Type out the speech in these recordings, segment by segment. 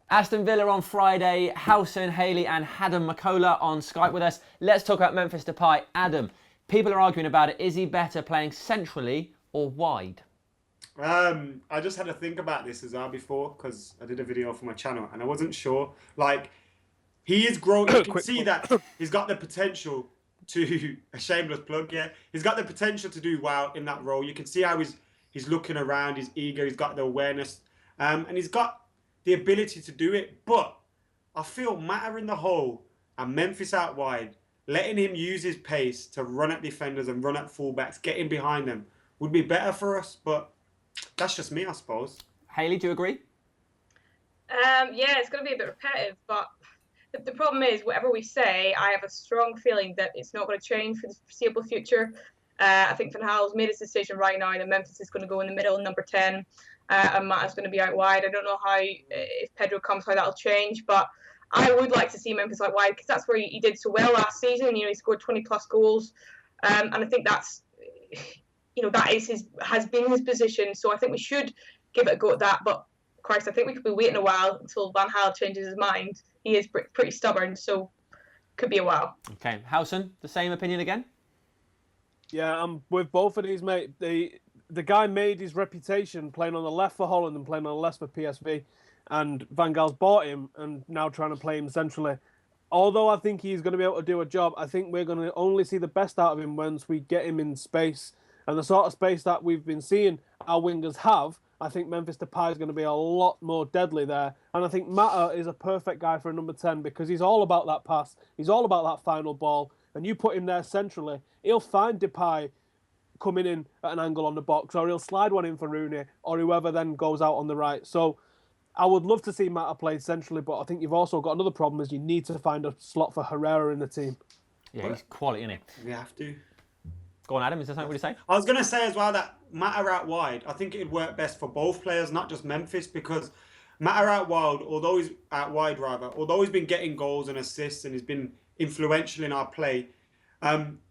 Aston Villa on Friday, Howson, Haley and Adam McCullough on Skype with us. Let's talk about Memphis Depay. Adam, people are arguing about it. Is he better playing centrally or wide? I just had to think about this as well before because I did a video for my channel and I wasn't sure. Like, he is growing. You can see that he's got the potential to a shameless plug. Yeah, he's got the potential to do well in that role. You can see how he's looking around. He's eager. He's got the awareness, and he's got the ability to do it. But I feel Mata in the hole and Memphis out wide, letting him use his pace to run at defenders and run at fullbacks, getting behind them would be better for us. But that's just me, I suppose. Haley, do you agree? Yeah, it's going to be a bit repetitive, but the problem is, whatever we say, I have a strong feeling that it's not going to change for the foreseeable future. I think Van Gaal's made his decision right now that Memphis is going to go in the middle, number 10, and Matt is going to be out wide. I don't know how, if Pedro comes, how that'll change, but I would like to see Memphis out wide because that's where he did so well last season. You know, he scored 20+ goals, and I think that's, you know, that is has been his position. So I think we should give it a go at that. But Christ, I think we could be waiting a while until Van Gaal changes his mind. He is pretty stubborn, so could be a while. Okay, Howson, the same opinion again? Yeah, I'm with both of these, mate. The guy made his reputation playing on the left for Holland and playing on the left for PSV, and Van Gaal's bought him and now trying to play him centrally. Although I think he's going to be able to do a job, I think we're going to only see the best out of him once we get him in space. And the sort of space that we've been seeing our wingers have, I think Memphis Depay is going to be a lot more deadly there. And I think Mata is a perfect guy for a number 10 because he's all about that pass. He's all about that final ball. And you put him there centrally, he'll find Depay coming in at an angle on the box, or he'll slide one in for Rooney, or whoever then goes out on the right. So I would love to see Mata play centrally, but I think you've also got another problem is you need to find a slot for Herrera in the team. Yeah, he's quality, isn't he? We have to. Go on, Adam, is there something to say? I was going to say as well that Mata out wide, I think it'd work best for both players, not just Memphis, because Mata out wide, although he's been getting goals and assists and he's been influential in our play,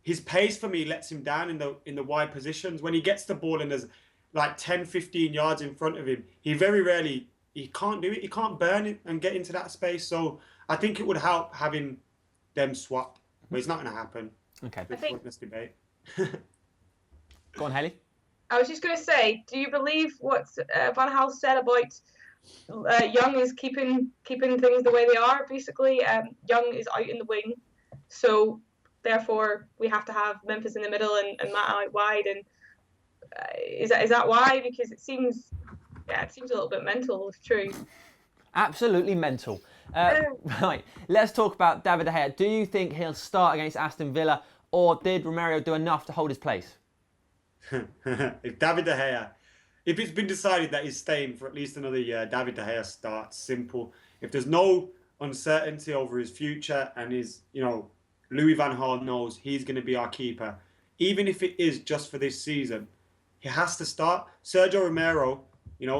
his pace for me lets him down in the wide positions. When he gets the ball and there's like 10, 15 yards in front of him, he very rarely, he can't do it. He can't burn it and get into that space. So I think it would help having them swap, but it's not going to happen. Okay. I think this debate. Go on, Haley. I was just going to say, do you believe what Van Gaal said about Young is keeping things the way they are? Basically, Young is out in the wing, so therefore we have to have Memphis in the middle and Matt out wide. And is that why? Because it seems a little bit mental, if true. Absolutely mental. Right, let's talk about David De Gea. Do you think he'll start against Aston Villa, or did Romero do enough to hold his place? If David De Gea, if it's been decided that he's staying for at least another year, David De Gea starts. Simple. If there's no uncertainty over his future and Louis van Gaal knows he's going to be our keeper, even if it is just for this season, he has to start. Sergio Romero,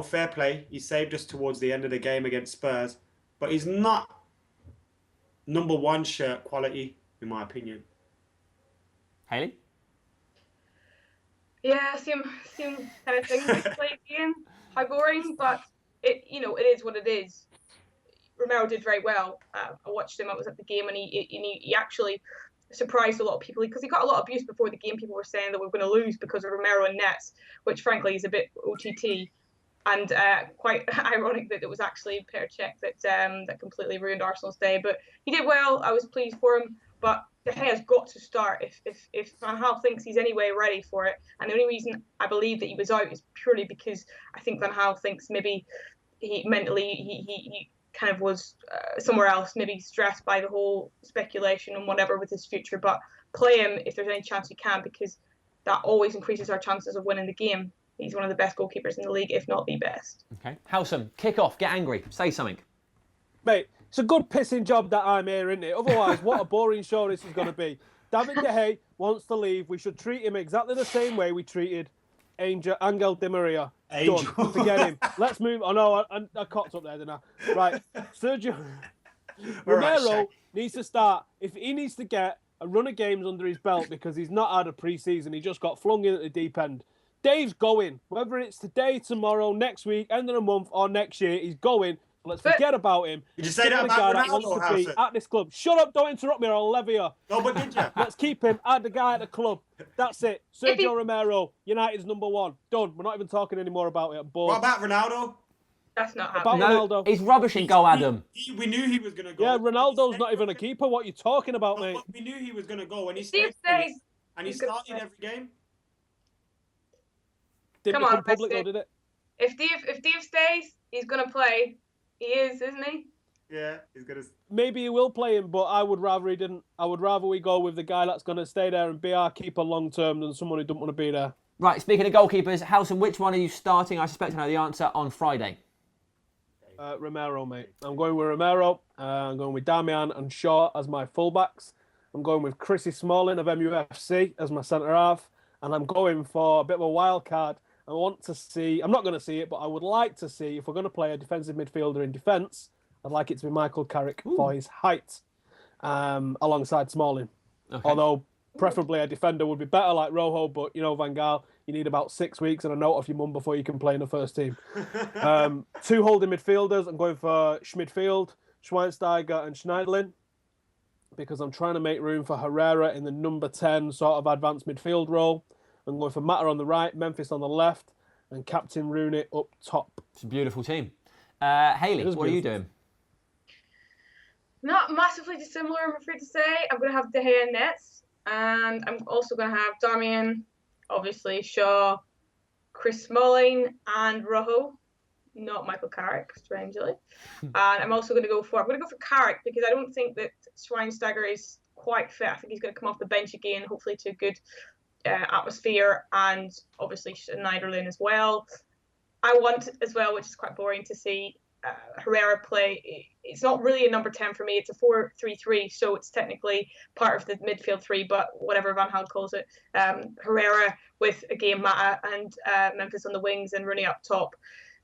fair play. He saved us towards the end of the game against Spurs, but he's not number 1 shirt quality, in my opinion. Haley? Yeah, same kind of thing. Play game, how boring, but it is what it is. Romero did very well. I watched him. I was at the game, and he actually surprised a lot of people because he got a lot of abuse before the game. People were saying that we're going to lose because of Romero and nets, which frankly is a bit OTT. And quite ironic that it was actually Petr Cech that completely ruined Arsenal's day. But he did well. I was pleased for him. But De Gea's got to start if Van Gaal thinks he's anyway ready for it. And the only reason I believe that he was out is purely because I think Van Gaal thinks maybe he kind of was somewhere else, maybe stressed by the whole speculation and whatever with his future. But play him if there's any chance you can, because that always increases our chances of winning the game. He's one of the best goalkeepers in the league, if not the best. Okay. Howson, kick off, get angry, say something. Mate, it's a good pissing job that I'm here, isn't it? Otherwise, what a boring show this is going to be. David De Gea wants to leave. We should treat him exactly the same way we treated Angel Di Maria. Done. Forget him. Let's move. Oh, no, I cocked up there, didn't I? Right. Sergio Romero needs to start. If he needs to get a run of games under his belt because he's not had a pre-season, he just got flung in at the deep end. Dave's going. Whether it's today, tomorrow, next week, end of the month, or next year, he's going. Let's forget about him. Did you say that about Ronaldo, wants to be at this club. Shut up! Don't interrupt me, or I'll levy you. No, but did you? Let's keep him at the guy at the club. That's it. Sergio Romero, United's #1. Done. We're not even talking anymore about it. What about Ronaldo? That's not happening. Ronaldo. He's rubbish in goal, Adam. We knew he was going to go. Yeah, Ronaldo's not even a keeper. What are you talking about, mate? We knew he was going to go, and he Steve stayed. stays. And he started every game. Didn't become public though, did it? If Steve stays, he's gonna play. He is, isn't he? Yeah, he's gonna. Maybe he will play him, but I would rather he didn't. I would rather we go with the guy that's gonna stay there and be our keeper long term than someone who doesn't want to be there. Right, speaking of goalkeepers, Howson, which one are you starting? I suspect I know the answer on Friday. Romero, mate. I'm going with Romero. I'm going with Damian and Shaw as my fullbacks. I'm going with Chrissy Smalling of MUFC as my centre half, and I'm going for a bit of a wild card. I want to see. I'm not going to see it, but I would like to see if we're going to play a defensive midfielder in defence. I'd like it to be Michael Carrick for his height, alongside Smalling. Okay. Although preferably a defender would be better, like Rojo. But you know, Van Gaal, you need about 6 weeks and a note off your mum before you can play in the first team. 2 holding midfielders. I'm going for Schmidfield, Schweinsteiger, and Schneiderlin, because I'm trying to make room for Herrera in the number 10 sort of advanced midfield role. I'm going for Mata on the right, Memphis on the left, and Captain Rooney up top. It's a beautiful team. Hayley, what are you doing? Not massively dissimilar, I'm afraid to say. I'm going to have De Gea in nets, and I'm also going to have Darmian, obviously Shaw, Chris Smalling, and Rojo. Not Michael Carrick, strangely. And I'm also going to go for Carrick, because I don't think that Schweinsteiger is quite fit. I think he's going to come off the bench again, hopefully to a good atmosphere, and obviously Schneiderlin as well. I want as well, which is quite boring, to see Herrera play. It's not really a number 10 for me. It's a 4-3-3, so it's technically part of the midfield 3, but whatever Van Gaal calls it. Herrera with, again, Mata and Memphis on the wings and Rooney up top.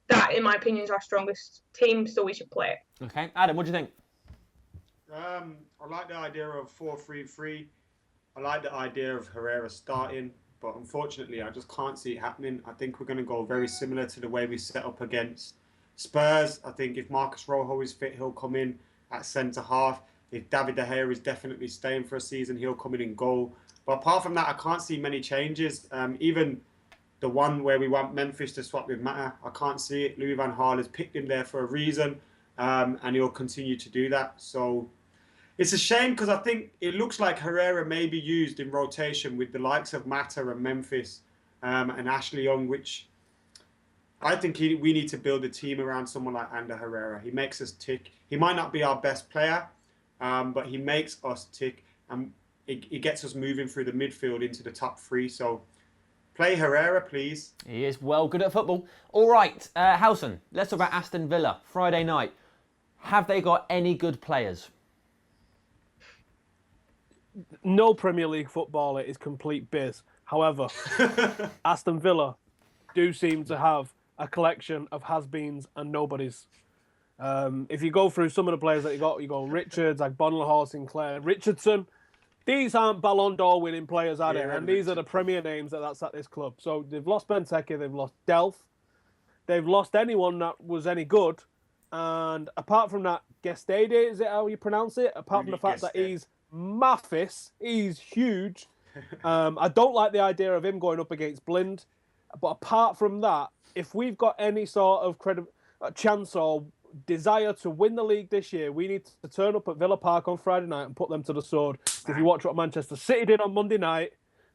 That, in my opinion, is our strongest team, so we should play it. Okay. Adam, what do you think? I like the idea of 4-3-3. I like the idea of Herrera starting, but unfortunately, I just can't see it happening. I think we're going to go very similar to the way we set up against Spurs. I think if Marcus Rojo is fit, he'll come in at centre-half. If David De Gea is definitely staying for a season, he'll come in goal. But apart from that, I can't see many changes. Even the one where we want Memphis to swap with Mata, I can't see it. Louis van Gaal has picked him there for a reason, and he'll continue to do that. So it's a shame, because I think it looks like Herrera may be used in rotation with the likes of Mata and Memphis and Ashley Young, which I think we need to build a team around someone like Ander Herrera. He makes us tick. He might not be our best player, but he makes us tick, and it gets us moving through the midfield into the top 3. So play Herrera, please. He is well good at football. All right, Howson, let's talk about Aston Villa. Friday night. Have they got any good players? No Premier League footballer is complete biz. However, Aston Villa do seem to have a collection of has-beens and nobodies. If you go through some of the players that you go Richards, like Bonlahor, Sinclair, Richardson. These aren't Ballon d'Or winning players, are they? And these are the Premier names that's at this club. So they've lost Benteke, they've lost Delph, they've lost anyone that was any good. And apart from that, Gestede, is it how you pronounce it? Apart from the fact that he's Mathis, he's huge. I don't like the idea of him going up against Blind. But apart from that, if we've got any sort of chance or desire to win the league this year, we need to turn up at Villa Park on Friday night and put them to the sword. If you watch what Manchester City did on Monday night,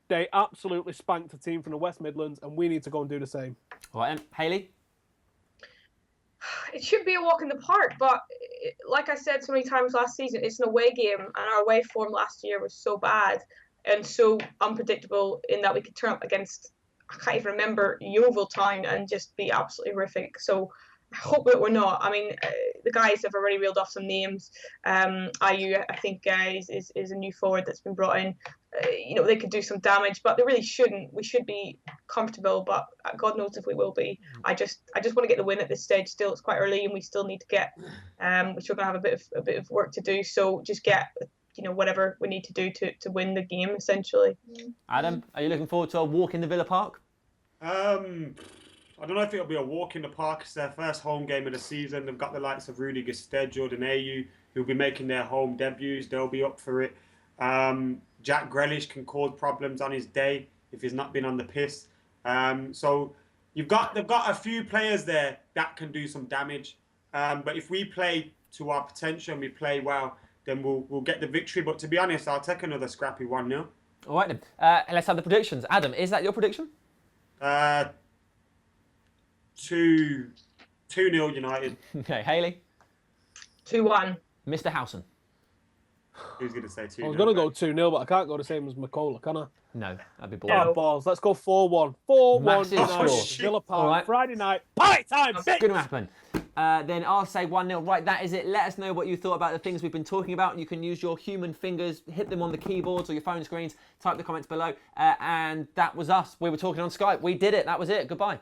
they absolutely spanked a team from the West Midlands, and we need to go and do the same. All right, Hayley? It should be a walk in the park, but like I said so many times last season, it's an away game, and our away form last year was so bad and so unpredictable in that we could turn up against, I can't even remember, Yeovil Town and just be absolutely horrific. So I hope that we're not. I mean, the guys have already reeled off some names. Ayew, I think, is a new forward that's been brought in. They could do some damage, but they really shouldn't. We should be comfortable, but God knows if we will be. I just want to get the win at this stage. Still, it's quite early, and we still need to get. Which we're going to have a bit of work to do. So just get, whatever we need to do to win the game, essentially. Adam, are you looking forward to a walk in the Villa Park? I don't know if it'll be a walk in the park. It's their first home game of the season. They've got the likes of Rudy Gestede, Jordan Ayew, who'll be making their home debuts. They'll be up for it. Jack Grealish can cause problems on his day if he's not been on the piss. So they've got a few players there that can do some damage. But if we play to our potential and we play well, then we'll get the victory. But to be honest, I'll take another scrappy 1-0. All right then. Let's have the predictions. Adam, is that your prediction? 2-0 United. Okay, Hayley. 2-1. Mr. Howson. Who's going to say 2-0? I was going to go 2-0, but I can't go the same as McCullough, can I? No, that'd be boring. No. Oh, balls. Let's go 4-1. 4-1 Massive United. score. Villa Park. All right. Friday night. Party time, It's bitch! going to happen. Then I'll say 1-0. Right, that is it. Let us know what you thought about the things we've been talking about. You can use your human fingers, hit them on the keyboards or your phone screens, type the comments below. And that was us. We were talking on Skype. We did it. That was it. Goodbye.